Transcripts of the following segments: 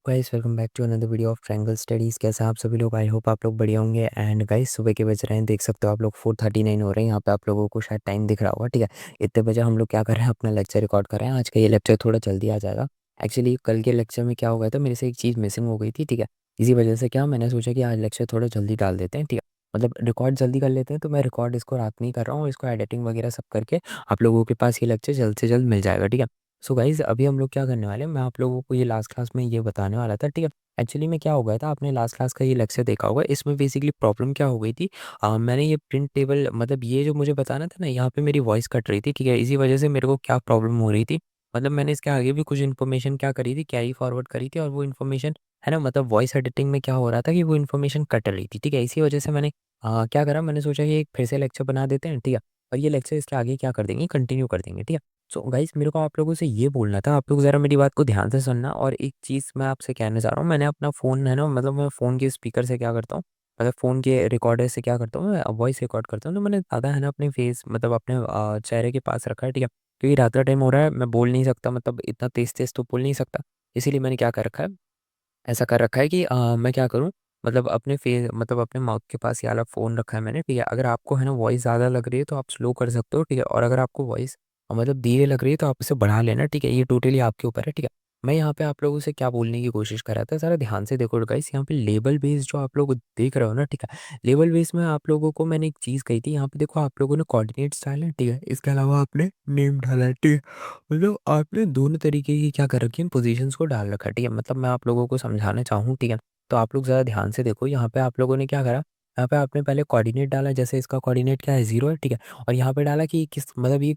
Guys welcome back to another video of Triangle Studies. कैसे हैं आप सभी लोग? आई होप आप लोग बढ़िया होंगे। एंड गाइस सुबह के बज रहे हैं, देख सकते हो आप लोग 4:39 हो रहे हैं। यहाँ पे आप लोगों को शायद टाइम दिख रहा होगा, ठीक है। इतने बजे हम लोग क्या कर रहे हैं, अपना लेक्चर रिकॉर्ड कर रहे हैं। आज का ये लेक्चर थोड़ा जल्दी आ जाएगा। एक्चुअली कल के लेक्चर में क्या हो गया था, मेरे से एक चीज़ मिसिंग हो गई थी, ठीक है। इसी वजह से क्या मैंने सोचा कि आज लेक्चर थोड़ा जल्दी डाल देते हैं, ठीक है। मतलब रिकॉर्ड जल्दी कर लेते हैं, तो मैं रिकॉर्ड इसको रात में ही कर रहा हूँ। इसको एडिटिंग वगैरह सब करके आप लोगों के पास ये लेक्चर जल्द से जल्द मिल जाएगा, ठीक है। सो गाइज़ अभी हम लोग क्या करने वाले हैं, मैं आप लोगों को ये लास्ट क्लास में ये बताने वाला था, ठीक है। एक्चुअली में क्या हो गया था, आपने लास्ट क्लास का ये लेक्चर देखा होगा। इसमें बेसिकली प्रॉब्लम क्या हो गई थी, मैंने ये प्रिंट टेबल मतलब ये जो मुझे बताना था ना, यहाँ पे मेरी वॉइस कट रही थी, ठीक है। इसी वजह से मेरे को क्या प्रॉब्लम हो रही थी, मतलब मैंने इसके आगे भी कुछ इन्फॉर्मेशन क्या करी थी, कैरी फॉरवर्ड करी थी, और वो इन्फॉर्मेशन है ना, मतलब वॉइस एडिटिंग में क्या हो रहा था कि वो इन्फॉर्मेशन कट रही थी, ठीक है। इसी वजह से मैंने क्या करा, मैंने सोचा कि एक फिर से लेक्चर बना देते हैं, ठीक है। और ये लेक्चर इसके आगे क्या कर देंगे, कंटिन्यू कर देंगे, ठीक है। सो गाइस मेरे को आप लोगों से ये बोलना था, आप लोग ज़रा मेरी बात को ध्यान से सुनना। और एक चीज़ मैं आपसे कहना चाह रहा हूँ, मैंने अपना फ़ोन है ना, मतलब मैं फ़ोन के स्पीकर से क्या करता हूँ, मतलब फ़ोन के रिकॉर्डर से क्या करता हूँ, मैं वॉइस रिकॉर्ड करता हूँ। तो मैंने ज़्यादा है ना अपने फेस मतलब अपने चेहरे के पास रखा है, ठीक है। क्योंकि रात का टाइम हो रहा है, मैं बोल नहीं सकता, मतलब इतना तेज़-तेज़ तो बोल नहीं सकता। इसीलिए मैंने क्या कर रखा है, ऐसा कर रखा है कि मैं क्या करूँ, मतलब अपने मतलब अपने माउथ के पास ये वाला फ़ोन रखा है मैंने, ठीक है। अगर आपको है ना वॉइस ज़्यादा लग रही है तो आप स्लो कर सकते हो, ठीक है। और अगर आपको वॉइस मतलब धीरे लग रही है तो आप इसे बढ़ा लेना, ठीक है। ये टोटली आपके ऊपर है, ठीक है। मैं यहाँ पे आप लोगों से क्या बोलने की कोशिश कर रहा था, ज़रा ध्यान से देखो गाइस। यहाँ पे लेबल बेस जो आप लोग देख रहे हो ना, ठीक है। लेबल बेस में आप लोगों को मैंने एक चीज़ कही थी, यहाँ पे देखो आप लोगों ने कोऑर्डिनेट्स डाले हैं, ठीक है। इसके अलावा आपने नेम डाला है, ठीक है। मतलब आपने दोनों तरीके की क्या कर रखी है, पोजीशंस को डाल रखा है, ठीक है। मतलब मैं आप लोगों को समझाना चाहूँ, ठीक है। तो आप लोग ज़रा ध्यान से देखो, यहाँ पे आप लोगों ने क्या करा, यहाँ पे आपने पहले कोऑर्डिनेट डाला, जैसे इसका कोऑर्डिनेट क्या है, 0 है, ठीक है। और यहाँ पे डाला कि किस मतलब ये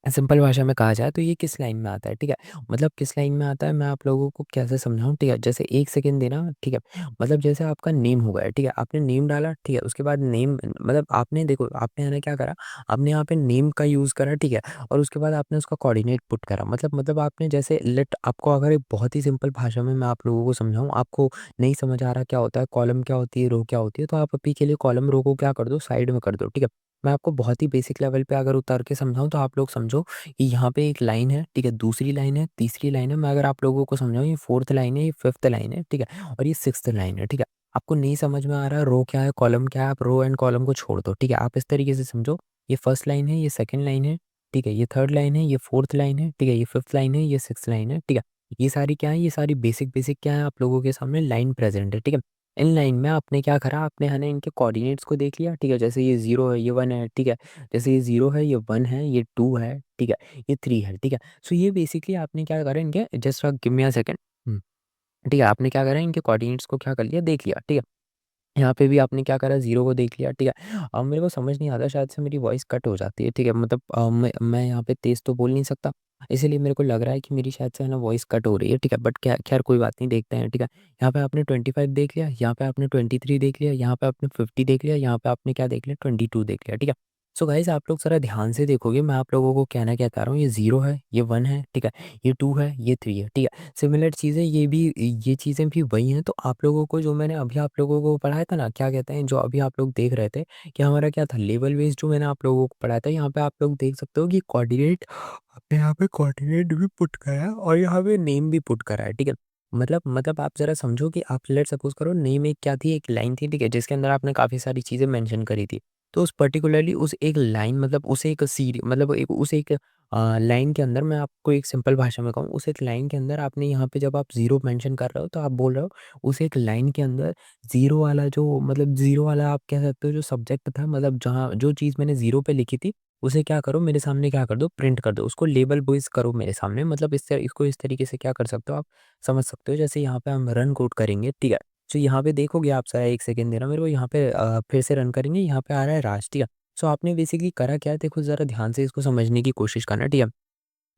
सिंपल भाषा में कहा जाए तो ये किस लाइन में आता है, ठीक है। मतलब किस लाइन में आता है, मैं आप लोगों को कैसे समझाऊँ, ठीक है। जैसे 1 सेकंड देना, ठीक है। मतलब जैसे आपका नेम हो गया, ठीक है। आपने नेम डाला, ठीक है। उसके बाद नेम मतलब आपने देखो, आपने है ना क्या करा, आपने यहाँ पे नेम का यूज़ करा, ठीक है। और उसके बाद आपने उसका कोऑर्डिनेट पुट करा, मतलब आपने जैसे लेट आपको अगर एक बहुत ही सिंपल भाषा में मैं आप लोगों को समझाऊँ, आपको नहीं समझ आ रहा क्या होता है, कॉलम क्या होती है, रो क्या होती है, तो आप अभी के लिए कॉलम रो को क्या कर दो, साइड में कर दो, ठीक है। मैं आपको बहुत ही बेसिक लेवल पे अगर उतार के समझाऊँ तो आप लोग समझो कि यहाँ पे एक लाइन है, ठीक है, दूसरी लाइन है, तीसरी लाइन है। मैं अगर आप लोगों को समझाऊँ, ये 4th लाइन है, ये 5th लाइन है, ठीक है। और ये 6th लाइन है, ठीक है। आपको नहीं समझ में आ रहा है रो क्या है, कॉलम क्या है, आप रो एंड कॉलम को छोड़ दो, ठीक है। आप इस तरीके से समझो, ये फर्स्ट लाइन है, ये सेकंड लाइन है, ठीक है। ये थर्ड लाइन है, ये 4th लाइन है, ठीक है। ये 5th लाइन है, ये 6th लाइन है, ठीक है। ये सारी क्या है, ये सारी बेसिक क्या है, आप लोगों के सामने लाइन प्रेजेंट है, ठीक है। इन लाइन में आपने क्या करा, आपने है ना इनके कोऑर्डिनेट्स को देख लिया, ठीक है। जैसे ये 0 है, ये 1 है, ठीक है। जैसे ये 0 है, ये 1 है, ये 2 है, ठीक है। ये 3 है, ठीक है। सो ये बेसिकली आपने क्या करा, इनके just give me a second. ठीक है, आपने क्या करा, इनके कोऑर्डिनेट्स को क्या कर लिया, देख लिया, ठीक है। यहाँ पे भी आपने क्या करा, 0 को देख लिया, ठीक है। अब मेरे को समझ नहीं आता, शायद से मेरी वॉइस कट हो जाती है, ठीक है। मतलब मैं यहाँ पे तेज़ तो बोल नहीं सकता, इसीलिए मेरे को लग रहा है कि मेरी शायद से है ना वॉइस कट हो रही है, ठीक है। बट क्या खैर कोई बात नहीं, देखते हैं, ठीक है। यहाँ पे आपने 25 देख लिया, यहाँ पे आपने 23 देख लिया, यहाँ पे आपने 50 देख लिया, यहाँ पे आपने क्या देख लिया, 22 देख लिया, ठीक है। सो गाइस आप लोग ज़रा ध्यान से देखोगे, मैं आप लोगों को कहना क्या चाह रहा हूँ, ये 0 है, ये 1 है, ठीक है। ये 2 है, ये 3 है, ठीक है। सिमिलर चीज़ें ये चीज़ें भी वही हैं। तो आप लोगों को जो मैंने अभी आप लोगों को पढ़ाया था ना, क्या कहते हैं, जो अभी आप लोग देख रहे थे कि हमारा क्या था, लेवल बेस्ड जो मैंने आप लोगों को पढ़ाया था, यहाँ पे आप लोग देख सकते हो कि कोऑर्डिनेट आपने यहाँ पे कोऑर्डिनेट भी पुट करा है और यहाँ पे नेम भी पुट करा है, ठीक है। मतलब आप ज़रा समझो कि आप लेट सपोज़ करो, नेम एक क्या थी, एक लाइन थी, ठीक है, जिसके अंदर आपने काफ़ी सारी चीज़ें मेंशन करी थी। तो उस पर्टिकुलरली उस एक लाइन मतलब उस एक मतलब एक उस एक लाइन के अंदर मैं आपको एक सिंपल भाषा में कहूँ, उस एक लाइन के अंदर आपने यहाँ पे जब आप 0 मेंशन कर रहे हो, तो आप बोल रहे हो उस एक लाइन के अंदर 0 वाला जो मतलब 0 वाला आप कह सकते हो जो सब्जेक्ट था, मतलब जहाँ जो चीज़ मैंने 0 पे लिखी थी, उसे क्या करो मेरे सामने क्या कर दो, प्रिंट कर दो। उसको लेबल बेस करो मेरे सामने, मतलब इसको इस तरीके से क्या कर सकते हो आप, समझ सकते हो। जैसे यहाँ पे हम रन कोड करेंगे, ठीक है। तो यहाँ पे देखोगे आप, ज़रा 1 सेकंड देना मेरे को, यहाँ पे फिर से रन करेंगे, यहाँ पे आ रहा है राज, ठीक है। सो आपने बेसिकली करा क्या है, देखो ज़रा ध्यान से इसको समझने की कोशिश करना, ठीक है।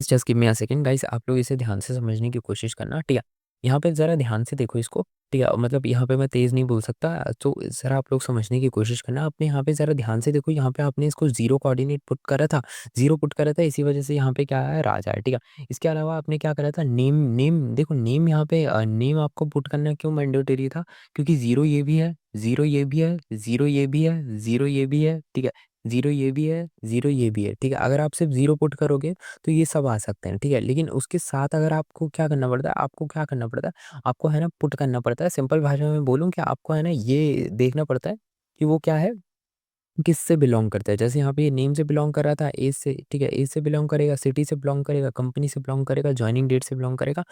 Just give me a second guys, आप लोग इसे ध्यान से समझने की कोशिश करना, ठीक है। यहाँ पे ज़रा ध्यान से देखो इसको, ठीक है। मतलब यहाँ पे मैं तेज़ नहीं बोल सकता, तो ज़रा आप लोग समझने की कोशिश करना। आपने यहाँ पे ज़रा ध्यान से देखो, यहाँ पे आपने इसको 0 कोऑर्डिनेट पुट करा था, 0 पुट करा था, इसी वजह से यहाँ पे क्या आया, राज आया, ठीक है। इसके अलावा आपने क्या करा था, नेम नेम देखो, नेम यहाँ पे नेम आपको पुट करना क्यों मैंडेटरी था, क्योंकि 0 ये भी है, 0 ये भी है, 0 ये भी है, 0 ये भी है, ठीक है। ज़ीरो ये भी है, ज़ीरो ये भी है, ठीक है? अगर आप सिर्फ़ ज़ीरो पुट करोगे तो ये सब आ सकते हैं, ठीक है? लेकिन उसके साथ अगर आपको क्या करना पड़ता है, आपको क्या करना पड़ता है, आपको है ना पुट करना पड़ता है। सिंपल भाषा में बोलूँ कि आपको है ना ये देखना पड़ता है कि वो क्या है, किससे बिलॉन्ग करता है। जैसे यहाँ पे ये नेम से बिलॉन्ग कर रहा था, एज से, ठीक है? एज से बिलॉन्ग करेगा, सिटी से बिलॉन्ग करेगा, कंपनी से बिलॉन्ग करेगा, जॉइनिंग डेट से बिलॉन्ग करेगा,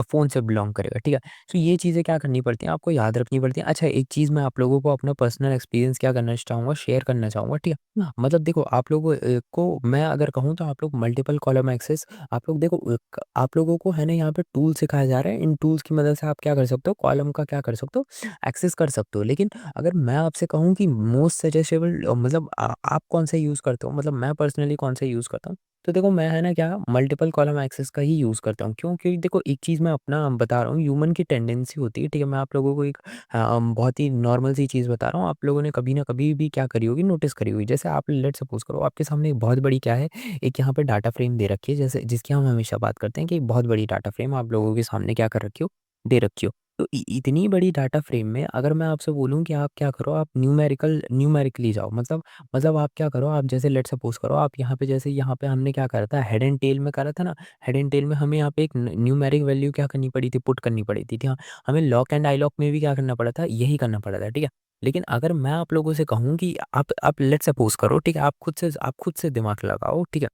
फ़ोन से बिलॉन्ग करेगा, ठीक है? तो ये चीज़ें क्या करनी पड़ती हैं, आपको याद रखनी पड़ती हैं। अच्छा, एक चीज़ मैं आप लोगों को अपना पर्सनल एक्सपीरियंस क्या करना चाहूँगा, शेयर करना चाहूँगा, ठीक है? मतलब देखो आप लोगों को मैं अगर कहूँ तो आप लोग मल्टीपल कॉलम एक्सेस, आप लोग देखो आप लोगों को है ना यहाँ पे टूल सिखाया जा रहा है। इन टूल्स की मदद से आप क्या कर सकते हो, कॉलम का क्या कर सकते हो, एक्सेस कर सकते हो। लेकिन अगर मैं आपसे कहूँ कि मोस्ट सजेस्टेबल मतलब आप कौन सा यूज़ करते हो? मतलब मैं पर्सनली कौन सा यूज़ करता हूँ? तो देखो मैं है ना क्या मल्टीपल कॉलम एक्सेस का ही यूज़ करता हूँ। क्यों? क्योंकि देखो एक चीज़ मैं अपना बता रहा हूँ, ह्यूमन की टेंडेंसी होती है, ठीक है? मैं आप लोगों को एक बहुत ही नॉर्मल सी चीज़ बता रहा हूँ। आप लोगों ने कभी ना कभी भी क्या करी होगी, नोटिस करी होगी। जैसे आप लेट्स सपोज़ करो आपके सामने एक बहुत बड़ी क्या है, एक यहाँ पे डाटा फ्रेम दे रखी है, जैसे जिसकी हम हमेशा बात करते हैं कि एक बहुत बड़ी डाटा फ्रेम आप लोगों के सामने क्या कर रखी हो, दे रखी हो। तो इतनी बड़ी डाटा फ्रेम में अगर मैं आपसे बोलूँ कि आप क्या करो, आप न्यूमेरिकली जाओ, मतलब आप क्या करो, आप जैसे लेट्स सपोज़ करो आप यहाँ पे, जैसे यहाँ पे हमने क्या करा था, हेड एंड टेल में करा था ना, हेड एंड टेल में हमें यहाँ पे एक न्यूमेरिक वैल्यू क्या करनी पड़ी थी, पुट करनी पड़ी थी, हाँ। हमें लॉक एंड अनलॉक में भी क्या करना पड़ा था, यही करना पड़ा था, ठीक है। लेकिन अगर मैं आप लोगों से कहूँ कि आप लेट्स सपोज़ करो, ठीक है, आप खुद से दिमाग लगाओ, ठीक है।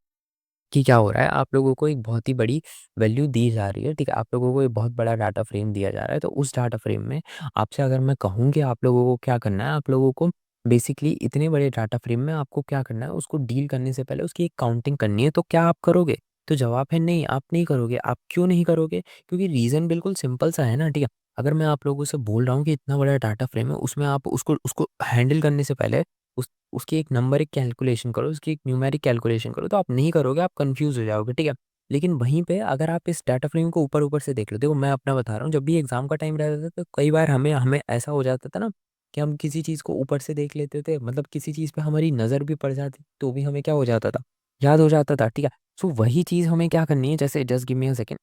कि क्या हो रहा है, आप लोगों को एक बहुत ही बड़ी वैल्यू दी जा रही है, ठीक है? आप लोगों को एक बहुत बड़ा डाटा फ्रेम दिया जा रहा है, तो उस डाटा फ्रेम में आपसे अगर मैं कहूँ कि आप लोगों को क्या करना है, आप लोगों को बेसिकली इतने बड़े डाटा फ्रेम में आपको क्या करना है, उसको डील करने से पहले उसकी एक काउंटिंग करनी है, तो क्या आप करोगे? तो जवाब है नहीं, आप नहीं करोगे। आप क्यों नहीं करोगे? क्योंकि रीज़न बिल्कुल सिंपल सा है ना, ठीक है? अगर मैं आप लोगों से बोल रहा हूँ कि इतना बड़ा डाटा फ्रेम है, उसमें आप उसको उसको हैंडल करने से पहले उसकी एक नंबरिक कैलकुलेशन करो, उसकी एक न्यूमेरिक कैलकुलेशन करो, तो आप नहीं करोगे, आप कन्फ्यूज़ हो जाओगे, ठीक है? लेकिन वहीं पे अगर आप इस डाटा फ्रेम को ऊपर-ऊपर से देख लो, देखो मैं अपना बता रहा हूँ, जब भी एग्ज़ाम का टाइम रहता था, तो कई बार हमें हमें ऐसा हो जाता था ना कि हम किसी चीज़ को ऊपर से देख लेते थे, मतलब किसी चीज़ पे हमारी नज़र भी पड़ जाती, तो भी हमें क्या हो जाता था, याद हो जाता था, ठीक है? सो वही चीज़ हमें क्या करनी है, जैसे just give me a second.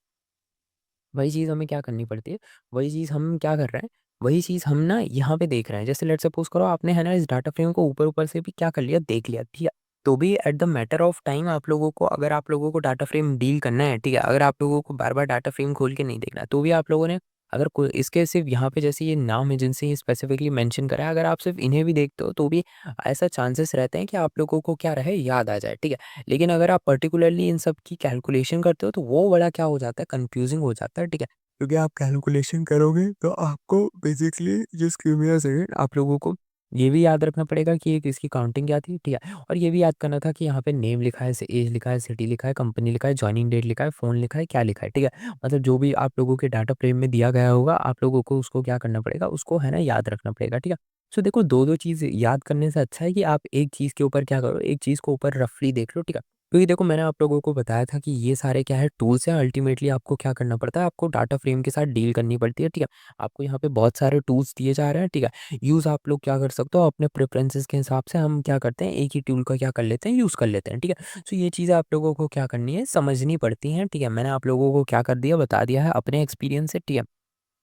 वही चीज़ हमें क्या करनी पड़ती है, वही चीज़ हम क्या कर रहे हैं, वही चीज़ हम ना यहाँ पे देख रहे हैं। जैसे लेट्स सपोज़ करो आपने है ना इस डाटा फ्रेम को ऊपर-ऊपर से भी क्या कर लिया, देख लिया, ठीक है। तो भी at the matter of time आप लोगों को, अगर आप लोगों को डाटा फ्रेम डील करना है, ठीक है, अगर आप लोगों को बार-बार डाटा फ्रेम खोल के नहीं देखना है, तो भी आप लोगों ने अगर कोई इसके सिर्फ़ यहाँ पे जैसे ये नाम है जिनसे ये स्पेसिफिकली मेंशन करा है, अगर आप सिर्फ़ इन्हें भी देखते हो, तो भी ऐसा चांसेस रहते हैं कि आप लोगों को क्या रहे, याद आ जाए, ठीक है। लेकिन अगर आप पर्टिकुलरली इन सब की कैलकुलेशन करते हो, तो वो बड़ा क्या हो जाता है, कन्फ्यूज़िंग हो जाता है, ठीक है। क्योंकि आप कैलकुलेशन करोगे तो आपको basically just give me a second, आप लोगों को ये भी याद रखना पड़ेगा कि ये किसकी काउंटिंग क्या थी, ठीक है? और ये भी याद करना था कि यहाँ पे नेम लिखा है, एज लिखा है, सिटी लिखा है, कंपनी लिखा है, जॉइनिंग डेट लिखा है, फ़ोन लिखा है, क्या लिखा है, ठीक है? मतलब जो भी आप लोगों के डाटा फ्रेम में दिया गया होगा, आप लोगों को उसको क्या करना पड़ेगा, उसको है ना याद रखना पड़ेगा, ठीक है? सो देखो 2-2 चीज़ याद करने से अच्छा है कि आप एक चीज़ के ऊपर क्या करो, एक चीज़ को ऊपर रफली देख लो, ठीक है? क्योंकि देखो मैंने आप लोगों को बताया था कि ये सारे क्या है, टूल्स हैं, अल्टीमेटली आपको क्या करना पड़ता है, आपको डाटा फ्रेम के साथ डील करनी पड़ती है, ठीक है? आपको यहाँ पे बहुत सारे टूल्स दिए जा रहे हैं, ठीक है? यूज़ आप लोग क्या कर सकते हो, अपने प्रेफ़रेंसेस के हिसाब से हम क्या करते हैं, एक ही टूल का क्या कर लेते हैं, यूज़ कर लेते हैं, ठीक है? सो ये चीज़ें आप लोगों को क्या करनी है, समझनी पड़ती हैं, ठीक है? मैंने आप लोगों को क्या कर दिया, बता दिया है अपने एक्सपीरियंस से, ठीक है?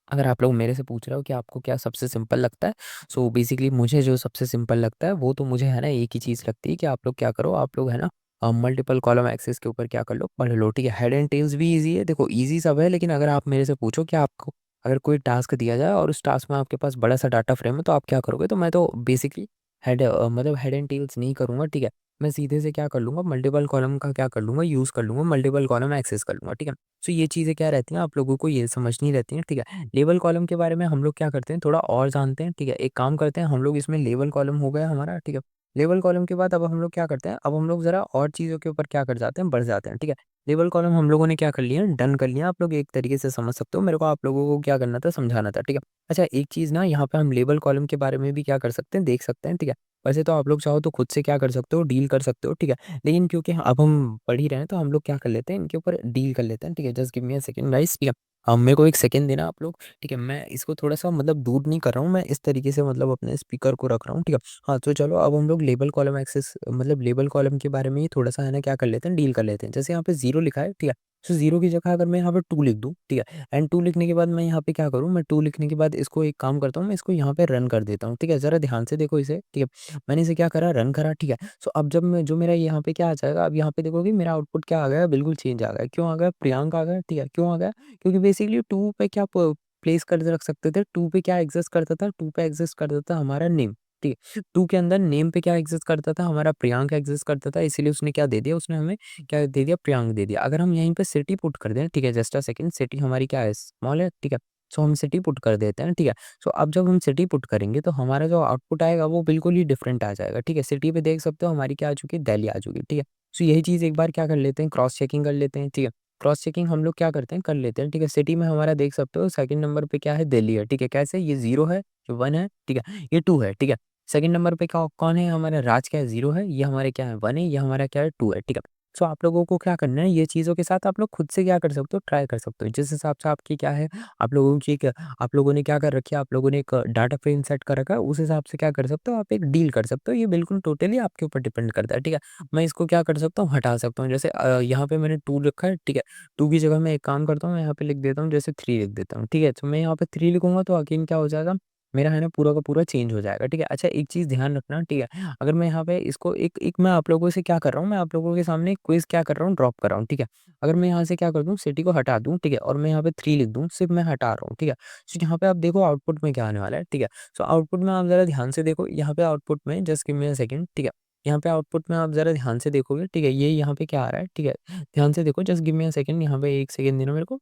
अगर आप लोग मेरे से पूछ रहे हो कि आपको क्या सबसे सिंपल लगता है, सो बेसिकली मुझे जो सबसे सिंपल लगता है वो तो मुझे है ना एक ही चीज़ लगती है कि आप लोग क्या करो, आप लोग है ना मल्टीपल कॉलम एक्सेस के ऊपर क्या कर लो, पढ़ लो, ठीक है। हेड एंड टेल्स भी इजी है, देखो इजी सब है, लेकिन अगर आप मेरे से पूछो कि आपको अगर कोई टास्क दिया जाए और उस टास्क में आपके पास बड़ा सा डाटा फ्रेम है तो आप क्या करोगे, तो मैं तो बेसिकली मतलब हेड एंड टेल्स नहीं करूँगा, ठीक है। मैं सीधे से क्या कर लूँगा, मल्टीपल कॉलम का क्या कर लूँगा, यूज़ कर लूँगा, मल्टीपल कॉलम एक्सेस कर लूँगा, ठीक है। सो ये चीज़ें क्या रहती हैं, आप लोगों को ये समझनी रहती हैं, ठीक है। लेबल कॉलम के बारे में हम लोग क्या करते हैं, थोड़ा और जानते हैं, ठीक है। एक काम करते हैं हम लोग, इसमें लेबल कॉलम हो गया हमारा, ठीक है। लेबल कॉलम के बाद अब हम लोग क्या करते हैं, अब हम लोग ज़रा और चीज़ों के ऊपर क्या कर जाते हैं, बढ़ जाते हैं, ठीक है। लेबल कॉलम हम लोगों ने क्या कर लिया, डन कर लिया, आप लोग एक तरीके से समझ सकते हो। मेरे को आप लोगों को क्या करना था, समझाना था, ठीक है। अच्छा एक चीज़ ना यहाँ पे हम लेबल कॉलम के बारे में भी क्या कर सकते हैं, देख सकते हैं, ठीक है। वैसे तो आप लोग चाहो तो खुद से क्या कर सकते हो, डील कर सकते हो, ठीक है। लेकिन क्योंकि अब हम पढ़ ही रहे हैं तो हम लोग क्या कर लेते हैं, इनके ऊपर डील कर लेते हैं, ठीक है। Just give me a second guys, ठीक है। मेरे को एक सेकंड देना आप लोग, ठीक है। मैं इसको थोड़ा-सा मतलब दूर नहीं कर रहा हूँ, मैं इस तरीके से मतलब अपने स्पीकर को रख रहा हूँ, ठीक है। हाँ, तो चलो अब हम लोग लेबल कॉलम एक्सेस मतलब लेबल कॉलम के बारे में ही थोड़ा-सा है ना क्या कर लेते हैं, डील कर लेते हैं। जैसे यहाँ पे 0 लिखा है, ठीक है। सो 0 की जगह अगर मैं यहाँ पे 2 लिख दूँ, ठीक है? एंड 2 लिखने के बाद मैं यहाँ पे क्या करूँ, मैं 2 लिखने के बाद इसको एक काम करता हूँ, मैं इसको यहाँ पे रन कर देता हूँ, ठीक है? ज़रा ध्यान से देखो इसे, ठीक है? मैंने इसे क्या करा, रन करा, ठीक है? सो अब जब मैं जो मेरा यहाँ पे क्या आ जाएगा, अब यहाँ पे देखोगे मेरा आउटपुट क्या आ गया, बिल्कुल चेंज आ गया। क्यों आ गया? प्रियंक आ गया, ठीक है? क्यों आ गया? क्योंकि बेसिकली 2 पे क्या प्लेस कर रख सकते थे, 2 पे क्या एग्ज़िस्ट करता था, 2 पे एग्ज़िस्ट करता था हमारा नेम, ठीक है? 2 के अंदर नेम पे क्या एग्ज़िस्ट करता था, हमारा प्रियंक एग्ज़िस्ट करता था, इसीलिए उसने क्या दे दिया, उसने हमें क्या दे दिया, प्रियंक दे दिया। अगर हम यहीं पे सिटी पुट कर दें, ठीक है? जस्ट अ सेकंड, सिटी हमारी क्या है, स्मॉल है, ठीक है? सो हम सिटी पुट कर देते हैं, ठीक है? सो अब जब हम सिटी पुट करेंगे तो हमारा जो आउटपुट आएगा वो बिल्कुल ही डिफरेंट आ जाएगा, ठीक है? सिटी पे देख सकते हो हमारी क्या आ चुकी है, दिल्ली आ चुकी है, ठीक है? सो यही चीज़ एक बार क्या कर लेते हैं, क्रॉस चेकिंग कर लेते हैं, ठीक है? क्रॉस चेकिंग हम लोग क्या करते हैं, कर लेते हैं, ठीक है? सिटी में हमारा देख सकते हो सेकंड नंबर पे क्या है, दिल्ली है, ठीक है? कैसे? ये 0 है, ये 1 है, ठीक है? ये 2 है, ठीक है? सेकंड नंबर पे क्या कौन है, हमारा राज क्या है, 0 है, ये हमारे क्या है, 1 है, ये हमारा क्या है, 2 है, ठीक है? सो आप लोगों को क्या करना है, ये चीज़ों के साथ आप लोग खुद से क्या कर सकते हो, ट्राई कर सकते हो। जिस हिसाब से आपकी क्या है, आप लोगों की एक आप लोगों ने क्या कर रखी है, आप लोगों ने एक डाटा फ्रेम सेट कर रखा है, उस हिसाब से क्या कर सकते हो, आप एक डील कर सकते हो। ये बिल्कुल टोटली आपके ऊपर डिपेंड करता है, ठीक है? मैं इसको क्या कर सकता हूँ, हटा सकता हूँ। जैसे यहाँ पे मैंने 2 रखा है, ठीक है? 2 की जगह मैं एक काम करता हूँ, मैं यहाँ पे लिख देता हूँ, जैसे 3 लिख देता हूँ, ठीक है? तो मैं यहाँ पे 3 लिखूँगा तो अगेन क्या हो जाएगा, मेरा है ना पूरा का पूरा चेंज हो जाएगा, ठीक है? अच्छा एक चीज़ ध्यान रखना, ठीक है? अगर मैं यहाँ पे इसको एक एक मैं आप लोगों से क्या कर रहा हूँ, मैं आप लोगों के सामने एक क्विज़ क्या कर रहा हूँ, ड्रॉप कर रहा हूँ, ठीक है? अगर मैं यहाँ से क्या कर दूँ, सिटी को हटा दूँ, ठीक है? और मैं यहाँ पे 3 लिख दूँ, सिर्फ़ मैं हटा रहा हूँ, ठीक है? सो यहाँ पे आप देखो आउटपुट में क्या आने वाला है, ठीक है? सो आउटपुट में आप ज़रा ध्यान से देखो, यहाँ पे आउटपुट में just give me a second, ठीक है? यहाँ पे आउटपुट में आप ज़रा ध्यान से देखोगे, ठीक है? ये यहाँ पे क्या आ रहा है, ठीक है? ध्यान से देखो, just give me a second, यहाँ पे 1 सेकंड देना मेरे को।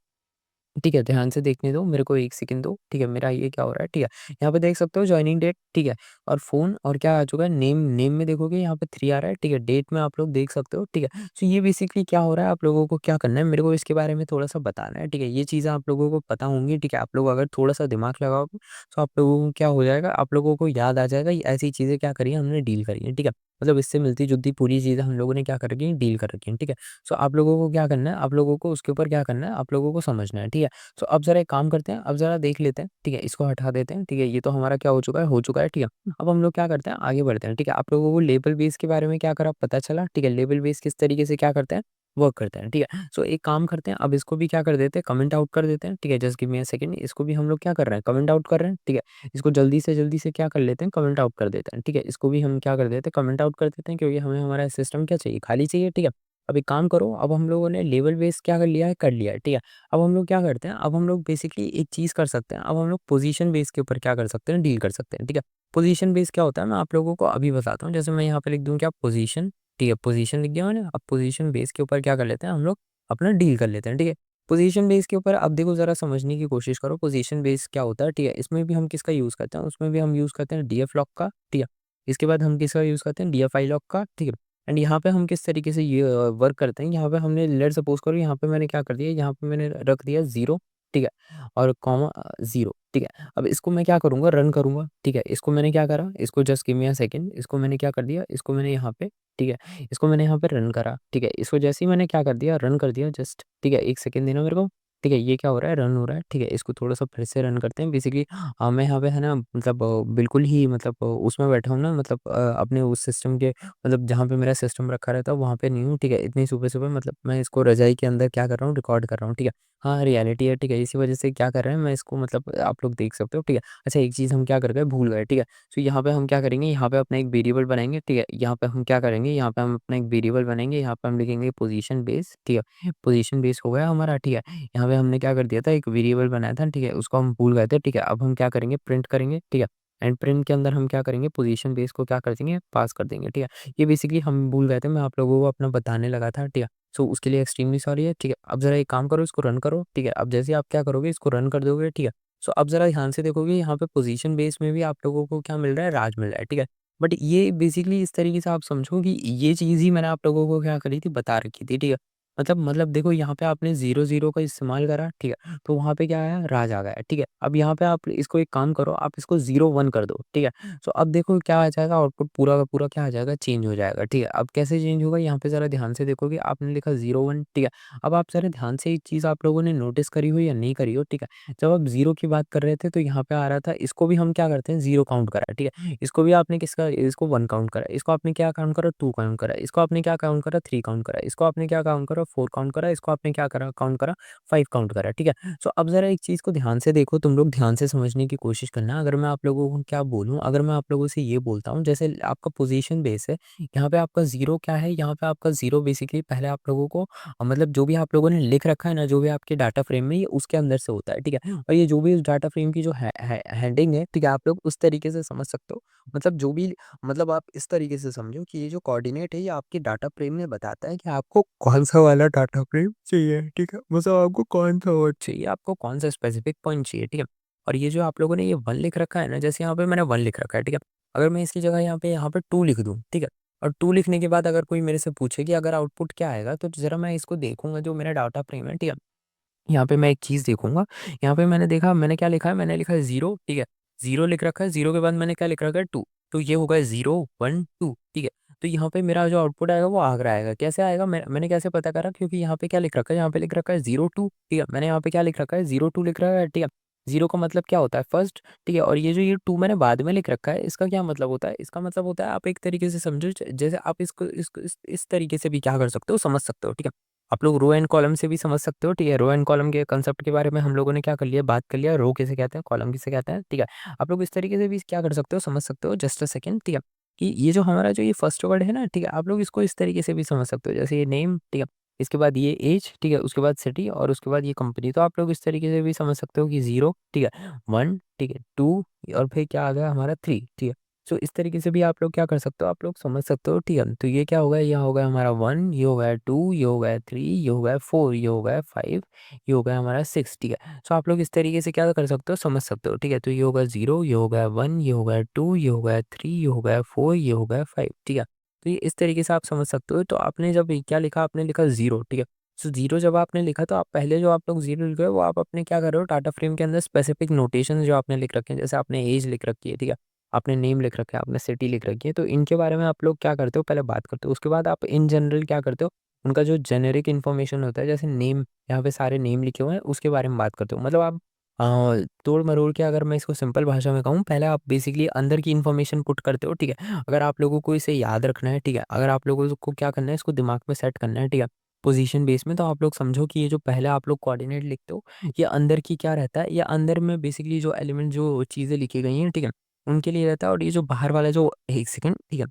ठीक है, ध्यान से देखने दो, मेरे को 1 सेकंड दो, ठीक है? मेरा ये क्या हो रहा है, ठीक है? यहाँ पे देख सकते हो जॉइनिंग डेट, ठीक है? और फ़ोन और क्या आ चुका है, नेम नेम में देखोगे यहाँ पे 3 आ रहा है, ठीक है? डेट में आप लोग देख सकते हो, ठीक है? सो ये बेसिकली क्या हो रहा है, आप लोगों को क्या करना है, मेरे को इसके बारे में थोड़ा-सा बताना है, ठीक है? ये चीज़ें आप लोगों को पता होंगी, ठीक है? आप लोग अगर थोड़ा-सा दिमाग लगाओगे, तो आप लोगों को क्या हो जाएगा, आप लोगों को याद आ जाएगा, ये ऐसी चीज़ें क्या करी है, हमने डील करी है, ठीक है? मतलब इससे मिलती-जुलती पूरी चीज़ें हम लोगों ने क्या कर रखी है, डील कर रखी है, ठीक है? सो आप लोगों को क्या करना है, आप लोगों को उसके ऊपर क्या करना है, आप लोगों को समझना है, ठीक है? तो अब ज़रा एक काम करते हैं, अब ज़रा देख लेते हैं, ठीक है? इसको हटा देते हैं, ठीक है? ये तो हमारा क्या हो चुका है, ठीक है? अब हम लोग क्या करते हैं, आगे बढ़ते हैं, ठीक है? आप लोगों को लेबल बेस के बारे में क्या करा पता चला, ठीक है? लेबल बेस किस तरीके से क्या करते हैं, वर्क करते हैं, ठीक है? सो एक काम करते हैं, अब इसको भी क्या कर देते हैं, कमेंट आउट कर देते हैं, ठीक है? Just give me a second, इसको भी हम लोग क्या कर रहे हैं, कमेंट आउट कर रहे हैं, ठीक है? इसको जल्दी से क्या कर लेते हैं, कमेंट आउट कर देते हैं, ठीक है? इसको भी हम क्या कर देते हैं, कमेंट आउट कर देते हैं क्योंकि हमें हमारा सिस्टम क्या चाहिए, खाली चाहिए, ठीक है? अब एक काम करो, अब हम लोगों ने लेबल बेस क्या कर लिया है, ठीक है? अब हम लोग क्या करते हैं, अब हम लोग बेसिकली एक चीज़ कर सकते हैं, अब हम लोग पोज़ीशन बेस के ऊपर क्या कर सकते हैं, डील कर सकते हैं, ठीक है? पोज़ीशन बेस क्या होता है, मैं आप लोगों को अभी बताता हूँ। जैसे मैं यहाँ पे लिख दूँ क्या पोज़ीशन, ठीक है? पोज़ीशन लिख दिया मैंने, अब पोज़ीशन बेस के ऊपर क्या कर लेते हैं हम लोग, अपना डील कर लेते हैं, ठीक है? पोज़ीशन बेस के ऊपर अब देखो ज़रा समझने की कोशिश करो, पोज़ीशन बेस क्या होता है, ठीक है? इसमें भी हम किसका यूज़ करते हैं, उसमें भी हम यूज़ करते हैं डीएफ लॉक का, ठीक है? इसके बाद हम किसका यूज़ करते हैं, डीएफआई लॉक का, ठीक है? एंड यहाँ पे हम किस तरीके से ये वर्क करते हैं, यहाँ पे हमने लेट्स सपोज़ करो यहाँ पे मैंने क्या कर दिया, यहाँ पे मैंने रख दिया 0, ठीक है? और कॉमा 0, ठीक है? अब इसको मैं क्या करूँगा, रन करूँगा, ठीक है? इसको मैंने क्या करा, इसको just give me a second, इसको मैंने क्या कर दिया, इसको मैंने यहाँ पे, ठीक है? इसको मैंने यहाँ पे रन करा, ठीक है? इसको जैसे ही मैंने क्या कर दिया, रन कर दिया जस्ट, ठीक है? 1 सेकंड देना मेरे को, ठीक है? ये क्या हो रहा है, रन हो रहा है, ठीक है? इसको थोड़ा-सा फिर से रन करते हैं। बेसिकली मैं यहाँ पे है ना मतलब बिल्कुल ही मतलब उसमें बैठा हूँ ना, मतलब अपने उस सिस्टम के मतलब जहाँ पे मेरा सिस्टम रखा रहता है वहाँ पे नहीं हूँ, ठीक है? इतनी सुबह-सुबह मतलब मैं इसको रज़ाई के अंदर क्या कर रहा हूँ, रिकॉर्ड कर रहा हूँ, ठीक है? हाँ, रियलिटी है, ठीक है? इसी वज़ह से क्या कर रहे हैं, मैं इसको मतलब आप लोग देख सकते हो, ठीक है? अच्छा एक चीज़ हम क्या कर गए, भूल गए, ठीक है? तो यहाँ पे हम क्या करेंगे, यहाँ पे अपना एक वेरिएबल बनाएँगे, ठीक है? यहाँ पे हम क्या करेंगे, यहाँ पे हम अपना एक वेरिएबल बनाएँगे, यहाँ पे हम लिखेंगे पोज़ीशन बेस, ठीक है? पोज़ीशन बेस हो गया हमारा, ठीक है? यहाँ पे हमने क्या कर दिया था, एक वेरिएबल बनाया था, ठीक है? उसको हम भूल गए थे, ठीक है? अब हम क्या करेंगे, प्रिंट करेंगे, ठीक है? एंड प्रिंट के अंदर हम क्या करेंगे, पोज़ीशन बेस को क्या कर देंगे, पास कर देंगे, ठीक है? ये बेसिकली हम भूल गए थे, मैं आप लोगों को अपना बताने लगा था, ठीक है? सो उसके लिए एक्सट्रीमली सॉरी है, ठीक है? अब ज़रा एक काम करो, इसको रन करो, ठीक है? अब जैसे ही आप क्या करोगे, इसको रन कर दोगे, ठीक है? सो अब ज़रा ध्यान से देखोगे, यहाँ पे पोज़ीशन बेस में भी आप लोगों को क्या मिल रहा है, राज मिल रहा है, ठीक है? बट ये बेसिकली इस तरीके से आप समझो कि ये चीज़ ही मैंने आप लोगों को क्या करी थी, बता रखी थी, ठीक है? मतलब देखो यहाँ पे आपने 0-0 का इस्तेमाल करा, ठीक है? तो वहाँ पे क्या आया, राज आ गया, ठीक है? अब यहाँ पे आप इसको एक काम करो, आप इसको 0-1 कर दो, ठीक है? सो अब देखो क्या आ जाएगा, आउटपुट पूरा का पूरा क्या आ जाएगा, चेंज हो जाएगा, ठीक है? अब कैसे चेंज होगा, यहाँ पे ज़रा ध्यान से देखोगे, आपने लिखा 0-1, ठीक है? अब आप ज़रा ध्यान से एक चीज़ आप लोगों ने नोटिस करी हो या नहीं करी हो, ठीक है? जब आप 0 की बात कर रहे थे, तो यहाँ पे आ रहा था, इसको भी हम क्या करते हैं, 0 काउंट करा, ठीक है? इसको भी आपने किसका इसको 1 काउंट करा, इसको आपने क्या काउंट करा, 2 काउंट करा, इसको आपने क्या काउंट करा, 3 काउंट करा, इसको आपने क्या काउंट करा, करा, 4 काउंट करा, इसको आपने क्या करा काउंट करा, 5 काउंट करा, ठीक है। सो अब ज़रा एक चीज़ को ध्यान से देखो, तुम लोग ध्यान से समझने की कोशिश करना। अगर मैं आप लोगों को क्या बोलूँ, अगर मैं आप लोगों से ये बोलता हूँ, जैसे आपका पोज़ीशन बेस है, यहाँ पे आपका 0 क्या है, यहाँ पे आपका 0 बेसिकली पहले आप लोगों को मतलब जो भी आप लोगों ने लिख रखा है ना, जो भी आपके डाटा फ्रेम में, ये उसके अंदर से होता है, ठीक है। और ये जो भी इस डाटा फ्रेम की जो है हेडिंग है, ठीक है, आप लोग उस तरीके से समझ सकते हो। मतलब जो भी मतलब आप इस तरीके से समझो कि ये जो कोऑर्डिनेट है, ये आपके डाटा फ्रेम में बताता है कि आपको कौन-सा वाला डाटा फ्रेम चाहिए, ठीक है। मतलब आपको कौन-सा वर्ड चाहिए, आपको कौन-सा स्पेसिफिक पॉइंट चाहिए, ठीक है। और ये जो आप लोगों ने ये 1 लिख रखा है ना, जैसे यहाँ पे मैंने 1 लिख रखा है, ठीक है। अगर मैं इसकी जगह यहाँ पे 2 लिख दूँ, ठीक है। और 2 लिखने के बाद अगर कोई मेरे से पूछे कि अगर आउटपुट क्या आएगा, तो ज़रा मैं इसको देखूँगा जो मेरा डाटा फ्रेम है, ठीक है। यहाँ पे मैं एक चीज़ देखूँगा, यहाँ पे मैंने देखा मैंने क्या लिखा है, मैंने लिखा है 0, ठीक है। 0 लिख रखा है, 0 के बाद मैंने क्या लिख रखा है 2, तो ये होगा 0, 1, 2, ठीक है। तो यहाँ पे मेरा जो आउटपुट आएगा वो आगरा आएगा। कैसे आएगा मैंने कैसे पता करा, क्योंकि यहाँ पे क्या लिख रखा है, यहाँ पे लिख रखा है 0, 2, ठीक है। मैंने यहाँ पे क्या लिख रखा है 0, 2 लिख रखा है, ठीक है। 0 का मतलब क्या होता है फर्स्ट, ठीक है। और ये जो ये 2 मैंने बाद में लिख रखा है, इसका क्या मतलब होता है, इसका मतलब होता है आप एक तरीके से समझो जैसे आप इसको इस तरीके से भी क्या कर सकते हो, समझ सकते हो, ठीक है। आप लोग रो एंड कॉलम से भी समझ सकते हो, ठीक है। रो एंड कॉलम के कांसेप्ट के बारे में हम लोगों ने क्या कर लिया, बात कर लिया। रो किसे कहते हैं, कॉलम किसे कहते हैं, ठीक है। आप लोग इस तरीके से भी क्या कर सकते हो, समझ सकते हो। जस्ट अ सेकंड, ठीक है। कि ये जो हमारा जो ये फर्स्ट वर्ड है ना, ठीक है, आप लोग इसको इस तरीके से भी समझ सकते हो, जैसे ये नेम, ठीक है। इसके बाद ये एज, ठीक है, उसके बाद सिटी और उसके बाद ये कंपनी। तो आप लोग इस तरीके से भी समझ सकते हो कि 0, ठीक है, 1, ठीक है, 2 और फिर क्या आ गया हमारा 3, ठीक है। सो इस तरीके से भी आप लोग क्या कर सकते हो, आप लोग समझ सकते हो, ठीक है। तो ये क्या होगा, ये हो गया हमारा 1, ये हो गया 2, ये हो गया 3, ये हो गया 4, ये हो गया 5, ये हो गया हमारा 6, ठीक है। सो आप लोग इस तरीके से क्या कर सकते हो, समझ सकते हो, ठीक है। तो ये होगा 0, ये हो गया 1, ये हो गया 2, ये हो गया 3, ये हो गया 4, ये हो गया 5, ठीक है। तो ये इस तरीके से आप समझ सकते हो। तो आपने जब ये क्या लिखा, आपने लिखा 0, ठीक है। सो 0 जब आपने लिखा, तो आप पहले जो आप लोग 0 लिख रहे हो, वो आप अपने क्या कर रहे हो, डाटा फ्रेम के अंदर स्पेसिफिक नोटेशन जो आपने लिख रखे हैं, जैसे आपने एज लिख रखी है, ठीक है। आपने नेम लिख रखा है, आपने सिटी लिख रखी है, तो इनके बारे में आप लोग क्या करते हो, पहले बात करते हो। उसके बाद आप इन जनरल क्या करते हो, उनका जो जेनेरिक इन्फॉर्मेशन होता है, जैसे नेम, यहाँ पे सारे नेम लिखे हुए हैं, उसके बारे में बात करते हो। मतलब आप तोड़-मरोड़ के अगर मैं इसको सिंपल भाषा में कहूँ, पहले आप बेसिकली अंदर की इन्फॉर्मेशन पुट करते हो, ठीक है। अगर आप लोगों को इसे याद रखना है, ठीक है, अगर आप लोगों को क्या करना है, इसको दिमाग में सेट करना है, ठीक है, पोजीशन बेस में, तो आप लोग समझो कि ये जो पहले आप लोग कोऑर्डिनेट लिखते हो, ये अंदर की क्या रहता है, ये अंदर में बेसिकली जो एलिमेंट जो चीज़ें लिखी गई हैं, ठीक है, उनके लिए रहता है। और ये जो बाहर वाला जो 1 सेकंड, ठीक है,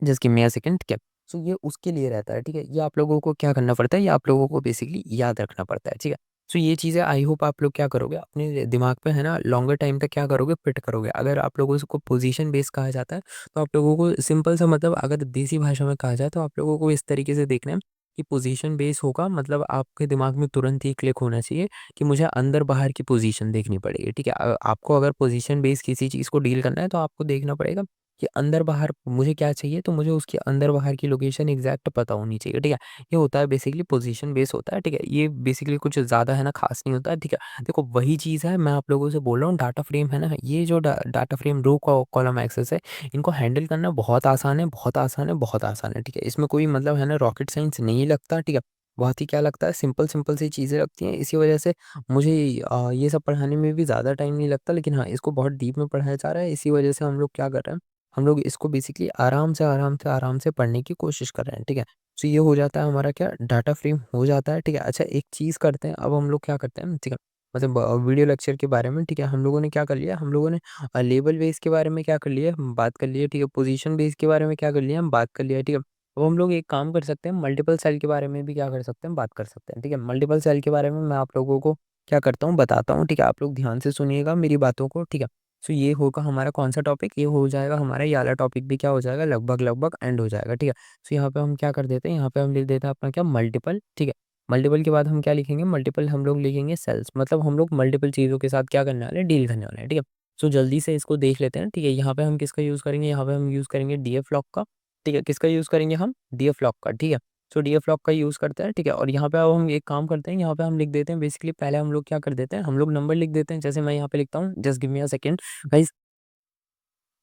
just give me a second, ठीक है। सो ये उसके लिए रहता है, ठीक है। ये आप लोगों को क्या करना पड़ता है, ये आप लोगों को बेसिकली याद रखना पड़ता है, ठीक है। सो ये चीज़ें आई होप आप लोग क्या करोगे, अपने दिमाग पे है ना, लॉन्गर टाइम तक क्या करोगे, फिट करोगे। अगर आप लोगों को पोजीशन बेस कहा जाता है, तो आप लोगों को सिंपल सा मतलब अगर देसी भाषा में कहा जाए, तो आप लोगों को इस तरीके से देखना है कि पोजीशन बेस होगा, मतलब आपके दिमाग में तुरंत ही क्लिक होना चाहिए कि मुझे अंदर-बाहर की पोजीशन देखनी पड़ेगी, ठीक है। आपको अगर पोजीशन बेस किसी चीज़ को डील करना है, तो आपको देखना पड़ेगा कि अंदर-बाहर मुझे क्या चाहिए, तो मुझे उसकी अंदर-बाहर की लोकेशन एग्ज़ैक्ट पता होनी चाहिए, ठीक है। ये होता है बेसिकली पोज़ीशन बेस होता है, ठीक है। ये बेसिकली कुछ ज़्यादा है ना ख़ास नहीं होता है, ठीक है। देखो वही चीज़ है, मैं आप लोगों से बोल रहा हूँ, डाटा फ्रेम है ना, ये जो data frame row column access है, इनको हैंडल करना बहुत आसान है, बहुत आसान है, बहुत आसान है, ठीक है। इसमें कोई मतलब है ना रॉकेट साइंस नहीं लगता, ठीक है। बहुत ही क्या लगता है, सिंपल-सिंपल सी चीज़ें लगती हैं। इसी वजह से मुझे ये सब पढ़ाने में भी ज़्यादा टाइम नहीं लगता, लेकिन हाँ, इसको बहुत डीप में पढ़ाया जा रहा है। इसी वजह से हम लोग क्या कर रहे हैं, हम लोग इसको बेसिकली आराम से पढ़ने की कोशिश कर रहे हैं, ठीक है। तो ये हो जाता है हमारा क्या, डाटा फ्रेम हो जाता है, ठीक है। अच्छा एक चीज़ करते हैं, अब हम लोग क्या करते हैं, ठीक है, मतलब वीडियो लेक्चर के बारे में, ठीक है, हम लोगों ने क्या कर लिया, हम लोगों ने लेबल बेस के बारे में क्या कर लिया, बात कर लिया, ठीक है। पोजीशन बेस के बारे में क्या कर लिया, हम बात कर लिया, ठीक है। अब हम लोग एक काम कर सकते हैं, मल्टीपल सेल के बारे में भी क्या कर सकते हैं, बात कर सकते हैं, ठीक है। मल्टीपल सेल के बारे में मैं आप लोगों को क्या करता हूँ, बताता हूँ, ठीक है। आप लोग ध्यान से सुनिएगा मेरी बातों को, ठीक है। सो ये होगा हमारा कौन-सा टॉपिक, ये हो जाएगा हमारा ये वाला टॉपिक भी क्या हो जाएगा, लगभग-लगभग एंड हो जाएगा, ठीक है। सो यहाँ पे हम क्या कर देते हैं, यहाँ पे हम लिख देते हैं अपना क्या, मल्टीपल, ठीक है। मल्टीपल के बाद हम क्या लिखेंगे, मल्टीपल हम लोग लिखेंगे सेल्स, मतलब हम लोग मल्टीपल चीज़ों के साथ क्या करने वाले हैं, डील करने वाले हैं, ठीक है। सो जल्दी से इसको देख लेते हैं, ठीक है। यहाँ पे हम किसका यूज़ करेंगे, यहाँ पे हम यूज़ करेंगे डीएफ लॉक का, ठीक है। किसका यूज़ करेंगे हम, डीएफ लॉक का, ठीक है। सो डीएफ लॉक का यूज़ करते हैं, ठीक है। और यहाँ पे अब हम एक काम करते हैं, यहाँ पे हम लिख देते हैं बेसिकली, पहले हम लोग क्या कर देते हैं, हम लोग नंबर लिख देते हैं, जैसे मैं यहाँ पे लिखता हूँ, just give me a second guys,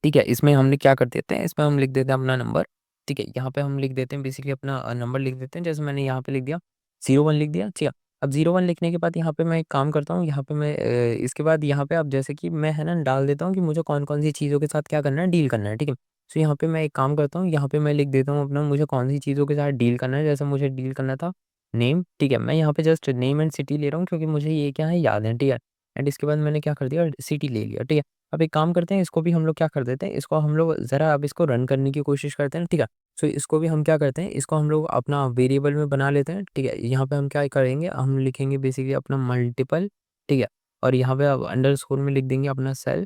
ठीक है। इसमें हमने क्या कर देते हैं, इसमें हम लिख देते हैं अपना नंबर, ठीक है। यहाँ पे हम लिख देते हैं बेसिकली अपना नंबर लिख देते हैं, जैसे मैंने यहाँ पे लिख दिया 01 लिख दिया, ठीक है। अब 01 लिखने के बाद यहाँ पे मैं एक काम करता हूँ, यहाँ पे मैं इसके बाद यहाँ पे अब जैसे कि मैं है ना डाल देता हूँ कि मुझे कौन-कौन सी चीज़ों के साथ क्या करना है, डील करना है, ठीक है। सो यहाँ पे मैं एक काम करता हूँ, यहाँ पे मैं लिख देता हूँ अपना मुझे कौन सी चीज़ों के साथ डील करना है, जैसे मुझे डील करना था नेम, ठीक है? मैं यहाँ पे जस्ट नेम एंड सिटी ले रहा हूँ क्योंकि मुझे ये क्या है याद है, ठीक है? एंड इसके बाद मैंने क्या कर दिया सिटी ले लिया, ठीक है? अब एक काम करते हैं इसको भी हम लोग क्या कर देते हैं, इसको हम लोग ज़रा अब इसको रन करने की कोशिश करते हैं, ठीक है? सो इसको भी हम क्या करते हैं, इसको हम लोग अपना वेरिएबल में बना लेते हैं, ठीक है? यहाँ पे हम क्या करेंगे, हम लिखेंगे बेसिकली अपना मल्टीपल, ठीक है? और यहाँ पे अब अंडरस्कोर में लिख देंगे अपना सेल,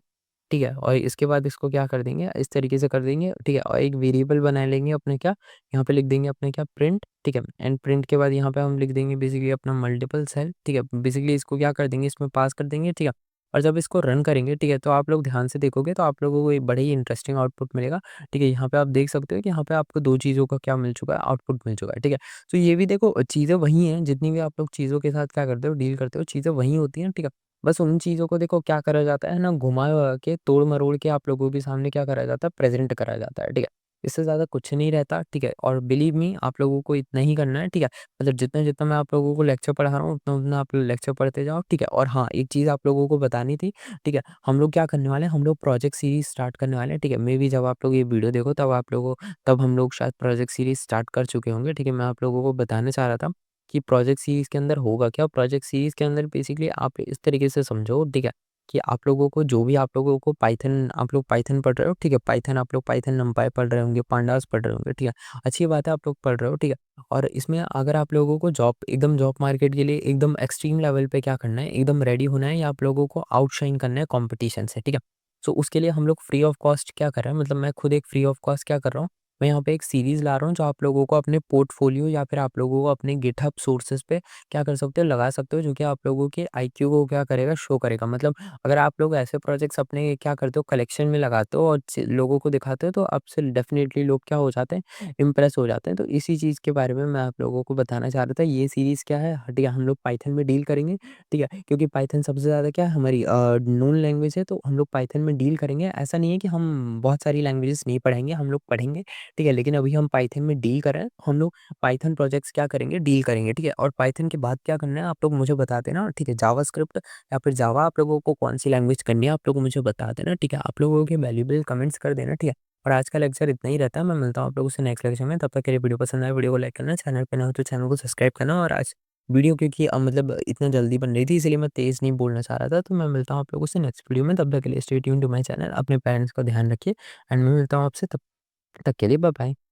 ठीक है? और इसके बाद इसको क्या कर देंगे, इस तरीके से कर देंगे, ठीक है? और एक वेरिएबल बना लेंगे अपने क्या, यहाँ पे लिख देंगे अपने क्या प्रिंट, ठीक है? एंड प्रिंट के बाद यहाँ पे हम लिख देंगे बेसिकली अपना मल्टीपल सेल, ठीक है? बेसिकली इसको क्या कर देंगे, इसमें पास कर देंगे, ठीक है? और जब इसको रन करेंगे, ठीक है? तो आप लोग ध्यान से देखोगे तो आप लोगों को एक बड़े ही इंटरेस्टिंग आउटपुट मिलेगा, ठीक है? यहाँ पे आप देख सकते हो कि यहाँ पे आपको 2 चीज़ों का क्या मिल चुका है, आउटपुट मिल चुका है, ठीक है? तो ये भी देखो चीज़ें वही हैं, जितनी भी आप लोग चीज़ों के साथ क्या करते हो, डील करते हो, चीज़ें वही होती हैं, ठीक है? बस उन चीज़ों को देखो क्या करा जाता है ना, घुमा के, तोड़-मरोड़ के आप लोगों के सामने क्या करा जाता है, प्रेज़ेंट करा जाता है, ठीक है? इससे ज़्यादा कुछ नहीं रहता, ठीक है? और बिलीव मी आप लोगों को इतना ही करना है, ठीक है? मतलब जितना-जितना मैं आप लोगों को लेक्चर पढ़ा रहा हूँ, उतना-उतना आप लोग लेक्चर पढ़ते जाओ, ठीक है? और हाँ, एक चीज़ आप लोगों को बतानी थी, ठीक है? हम लोग क्या करने वाले हैं, हम लोग प्रोजेक्ट सीरीज़ स्टार्ट करने वाले हैं, ठीक है? मेबी जब आप लोग ये वीडियो देखो तब हम लोग शायद प्रोजेक्ट सीरीज़ स्टार्ट कर चुके होंगे, ठीक है? मैं आप लोगों को बताने चाह रहा था कि प्रोजेक्ट सीरीज़ के अंदर होगा क्या? प्रोजेक्ट सीरीज़ के अंदर बेसिकली आप इस तरीके से समझो, ठीक है? कि आप लोगों को जो भी आप लोगों को पाइथन आप लोग पाइथन पढ़ रहे हो, ठीक है? पाइथन आप लोग पाइथन नंपाई पढ़ रहे होंगे, पांडास पढ़ रहे होंगे, ठीक है? अच्छी बात है आप लोग पढ़ रहे हो, ठीक है? और इसमें अगर आप लोगों को जॉब मार्केट के लिए एकदम एक्सट्रीम लेवल पे क्या करना है, एकदम रेडी होना है या आप लोगों को आउटशाइन करना है कॉम्पिटिशन से, ठीक है? सो उसके लिए हम लोग फ्री ऑफ कॉस्ट क्या कर रहे हैं, मतलब मैं खुद एक फ्री ऑफ कॉस्ट क्या कर रहा हूँ, मैं यहाँ पे एक सीरीज़ ला रहा हूँ जो आप लोगों को अपने पोर्टफोलियो या फिर आप लोगों को अपने गिटहब सोर्सेज़ पे क्या कर सकते हो, लगा सकते हो, जो कि आप लोगों के आईक्यू को क्या करेगा, शो करेगा। मतलब अगर आप लोग ऐसे प्रोजेक्ट्स अपने क्या करते हो, कलेक्शन में लगाते हो और लोगों को दिखाते हो, तो आपसे डेफिनेटली लोग क्या हो जाते हैं, इम्प्रेस हो जाते हैं। तो इसी चीज़ के बारे में मैं आप लोगों को बताना चाह रहा था। ये सीरीज़ क्या है, हटिया हम लोग पाइथन में डील करेंगे, ठीक है? क्योंकि पाइथन सबसे ज़्यादा क्या है, हमारी नोन लैंग्वेज है, तो हम लोग पाइथन में डील करेंगे। ऐसा नहीं है कि हम बहुत सारी लैंग्वेजेस नहीं पढ़ेंगे, हम लोग पढ़ेंगे, ठीक है? लेकिन अभी हम पाइथन में डील कर रहे हैं। हम लोग पाइथन प्रोजेक्ट्स क्या करेंगे, डील करेंगे, ठीक है? और पाइथन के बाद क्या करना है, आप लोग मुझे बता देना, ठीक है? जावास्क्रिप्ट या फिर जावा आप लोगों को कौन-सी लैंग्वेज करनी है, आप लोग मुझे बता देना, ठीक है? आप लोगों के वैल्यूएबल कमेंट्स कर देना, ठीक है? और आज का लेक्चर इतना ही रहता है, मैं मिलता हूँ आप लोगों से नेक्स्ट लेक्चर में, तब तक के लिए वीडियो पसंद आए वीडियो को लाइक करना, चैनल पे नए हो तो चैनल को सब्सक्राइब करना और आज वीडियो क्योंकि मतलब इतना जल्दी बन रही थी इसलिए मैं तेज़ नहीं बोलना चाह रहा था, तो मैं मिलता हूँ आप लोगों से नेक्स्ट वीडियो में, तब तक के लिए stay tuned to my channel, अपने पेरेंट्स का ध्यान रखिए एंड मैं मिलता हूँ आपसे तब तक के लिए बाय बाय।